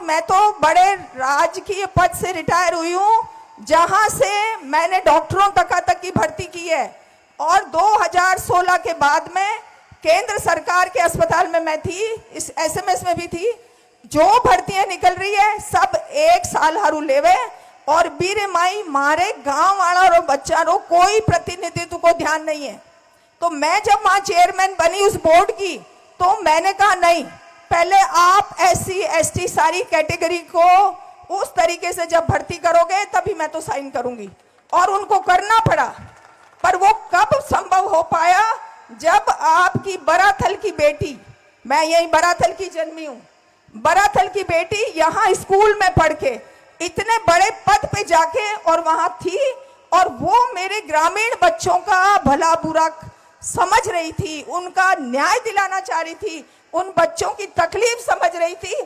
मैं तो बड़े राजकीय पद से रिटायर हुई हूँ, जहां से मैंने डॉक्टरों तक की भर्ती की है। और 2016 के बाद में केंद्र सरकार के अस्पताल में मैं थी, इस एसएमएस में भी थी। जो भर्तियां निकल रही है सब 1 साल हरू लेवे और बीरे माई मारे गांव वाला और बच्चा रो कोई प्रतिनिधित्व को ध्यान नहीं है। तो मैं जब वहां चेयरमैन बनी उस बोर्ड की, तो मैंने कहा नहीं, पहले आप एससी एसटी सारी कैटेगरी को उस तरीके से जब भर्ती करोगे तभी मैं तो साइन करूंगी। और उनको करना पड़ा, पर वो कब संभव हो पाया जब आपकी बराथल की बेटी, मैं यही बराथल की जन्मी हूं, बराथल की बेटी यहाँ स्कूल में पढ़ के इतने बड़े पद पे जाके और वहां थी, और वो मेरे ग्रामीण बच्चों का भला बुरा समझ रही थी, उनका न्याय दिलाना चाह रही थी, उन बच्चों की तकलीफ समझ रही थी।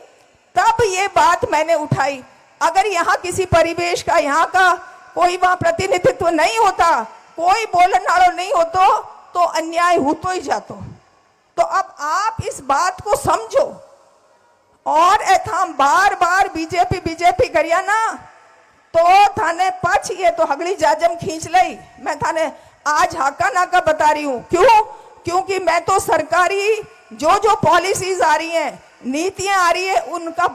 तब ये बात मैंने उठाई, अगर यहाँ किसी परिवेश का, यहाँ का कोई वहां प्रतिनिधित्व नहीं होता, कोई बोलने वाला नहीं होता, तो अन्याय होतो ही जातो। तो अब आप इस बात को समझो। और हम बार बार बीजेपी करिया ना, तो थाने पछ ये तो हगड़ी जाजम खींच लई। मैं थाने आज हाका नाका बता रही हूँ, क्यों? क्योंकि मैं तो सरकारी जो पॉलिसीज आ रही हैं, नीतियां आ रही है, उनका